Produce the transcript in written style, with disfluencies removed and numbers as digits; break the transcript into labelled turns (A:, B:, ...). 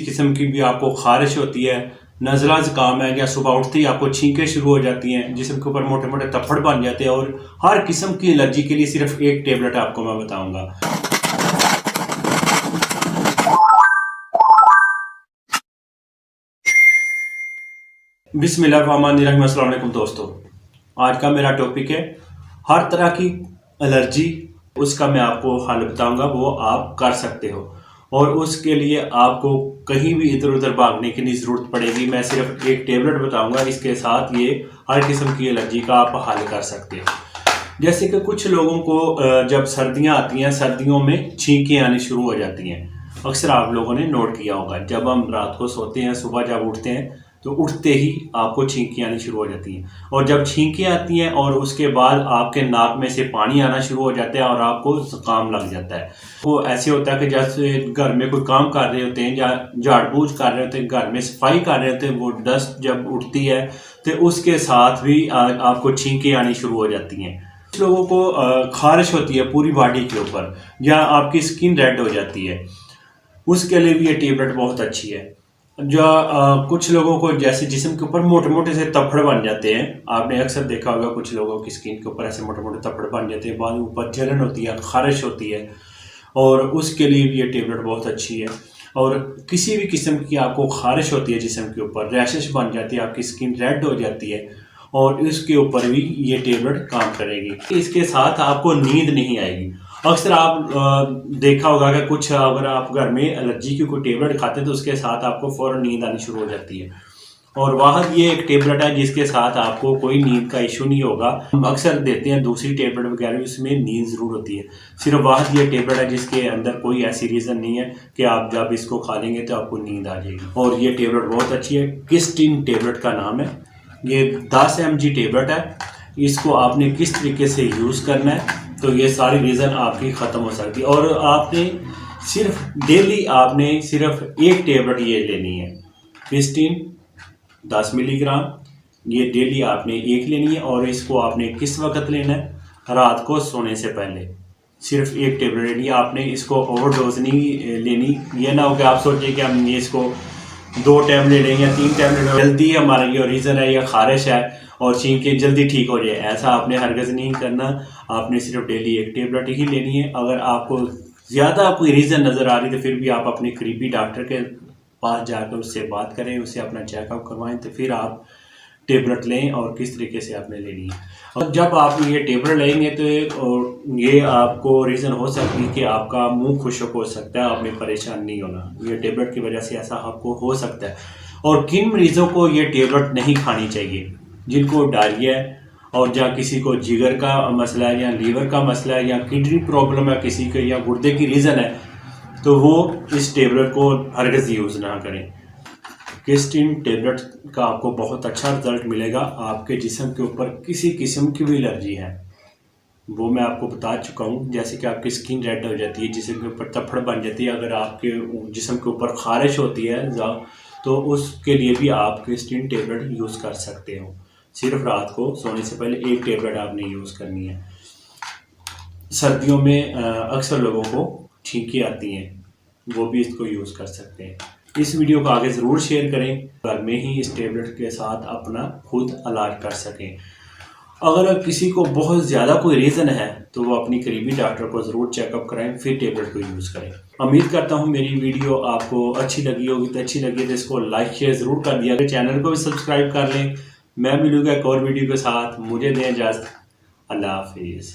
A: किस्म की भी आपको खारिश होती है, नज़ला ज़ुकाम है, या सुबह उठते ही आपको छींकें शुरू हो जाती हैं, जिस्म के ऊपर मोटे मोटे तप्पड़ बन जाते हैं, और हर किस्म की एलर्जी के लिए सिर्फ एक टेबलेट आपको मैं बताऊंगा। बिस्मिल्लाहिर्रहमानिर्रहीम। अस्सलाम वालेकुम दोस्तों, आज का मेरा टॉपिक है हर तरह की एलर्जी, उसका मैं आपको हल बताऊंगा, वो आप कर सकते हो। और उसके लिए आपको कहीं भी इधर उधर भागने की नहीं ज़रूरत पड़ेगी। मैं सिर्फ एक टेबलेट बताऊंगा, इसके साथ ये हर किस्म की एलर्जी का आप हल कर सकते हो। जैसे कि कुछ लोगों को जब सर्दियां आती हैं, सर्दियों में छींकें आनी शुरू हो जाती हैं। अक्सर आप लोगों ने नोट किया होगा, जब हम रात को सोते हैं, सुबह जब उठते हैं तो उठते ही आपको छींकें आनी शुरू हो जाती हैं। और जब छींकें आती हैं और उसके बाद आपके नाक में से पानी आना शुरू हो जाता है और आपको जुकाम लग जाता है। वो ऐसे होता है कि जैसे घर में कोई काम कर रहे होते हैं या झाड़ बूझ कर रहे होते हैं, घर में सफाई कर रहे होते हैं, वो डस्ट जब उठती है तो उसके साथ भी आपको छींकें आनी शुरू हो जाती हैं। कुछ लोगों को खारिश होती है पूरी बॉडी के ऊपर, या आपकी स्किन रेड हो जाती है, उसके लिए भी ये टेबलेट बहुत अच्छी है। जो कुछ लोगों को जैसे जिस्म के ऊपर मोटे मोटे से तफड़ बन जाते हैं, आपने अक्सर देखा होगा कुछ लोगों की स्किन के ऊपर ऐसे मोटे मोटे तफड़ बन जाते हैं, बाद ऊपर जलन होती है, खारिश होती है, और उसके लिए भी ये टेबलेट बहुत अच्छी है। और किसी भी किस्म की आपको खारिश होती है जिस्म के ऊपर, रैशेस बन जाती है, आपकी स्किन रेड हो जाती है, और इसके ऊपर भी ये टेबलेट काम करेगी। इसके साथ आपको नींद नहीं आएगी। अक्सर आप देखा होगा कि कुछ अगर आप घर में एलर्जी की कोई टेबलेट खाते हैं तो उसके साथ आपको फ़ौरन नींद आनी शुरू हो जाती है। और वाहद ये एक टेबलेट है जिसके साथ आपको कोई नींद का इशू नहीं होगा। हम अक्सर देते हैं दूसरी टेबलेट वगैरह, उसमें नींद ज़रूर होती है। सिर्फ वाहद ये टेबलेट है जिसके अंदर कोई ऐसी रीज़न नहीं है कि आप जब इसको खा लेंगे तो आपको नींद आ जाएगी। और ये टेबलेट बहुत अच्छी है, किस्टिन टेबलेट का नाम है। ये 10 mg टेबलेट है। इसको आपने किस तरीके से यूज़ करना है तो ये सारी रीज़न आपकी ख़त्म हो सकती है। और आपने सिर्फ डेली आपने सिर्फ एक टेबलेट ये लेनी है, क्रिस्टीन 10 मिलीग्राम, ये डेली आपने एक लेनी है। और इसको आपने किस वक्त लेना है? रात को सोने से पहले सिर्फ एक टेबलेट लेनी है आपने। इसको ओवरडोज नहीं लेनी। ये ना हो कि आप सोचिए कि हम ये इसको 2 टाइम ले लें या 3 टाइम ले लें, जल्दी हमारा ये रीज़न है या खारिश है और छींकें जल्दी ठीक हो जाए, ऐसा आपने हरगिज़ नहीं करना। आपने सिर्फ डेली एक टेबलेट ही लेनी है। अगर आपको ज़्यादा कोई रीज़न नज़र आ रही तो फिर भी आप अपने करीबी डॉक्टर के पास जाकर उससे बात करें, उससे अपना चेकअप करवाएं, तो फिर आप टेबलेट लें और किस तरीके से आपने लेनी है। और जब आप ये टेबलेट लेंगे तो ये आपको रीज़न हो सकती है कि आपका मुंह खुश्क हो सकता है, आपने परेशान नहीं होना, ये टेबलेट की वजह से ऐसा आपको हो सकता है। और किन मरीज़ों को ये टेबलेट नहीं खानी चाहिए? जिनको डायरिया है, और या किसी को जिगर का मसला है, या लीवर का मसला है, या किडनी प्रॉब्लम है किसी के, या गुर्दे की रीज़न है, तो वो इस टेबलेट को हरगिज़ यूज़ ना करें। किस्टिन टेबलेट का आपको बहुत अच्छा रिजल्ट मिलेगा। आपके जिस्म के ऊपर किसी किस्म की भी एलर्जी है वो मैं आपको बता चुका हूँ, जैसे कि आपकी स्किन रेड हो जाती है, जिस्म के ऊपर तफड़ बन जाती है, अगर आपके जिस्म के ऊपर खारिश होती है तो उसके लिए भी आप किस्टिन टेबलेट यूज़ कर सकते हो। सिर्फ रात को सोने से पहले एक टेबलेट आपने यूज़ करनी है। सर्दियों में अक्सर लोगों को छींकें आती हैं, वो भी इसको यूज़ कर सकते हैं। इस वीडियो को आगे ज़रूर शेयर करें, घर में ही इस टेबलेट के साथ अपना खुद इलाज कर सकें। अगर किसी को बहुत ज़्यादा कोई रीज़न है तो वो अपनी करीबी डॉक्टर को ज़रूर चेकअप कराएं, फिर टेबलेट को यूज़ करें। उम्मीद करता हूँ मेरी वीडियो आपको अच्छी लगी होगी, तो अच्छी लगी तो इसको लाइक शेयर ज़रूर कर दिया, चैनल को भी सब्सक्राइब कर लें। मैं मिलूँगा एक और वीडियो के साथ, मुझे दें इजाज़त। अल्लाह हाफिज़।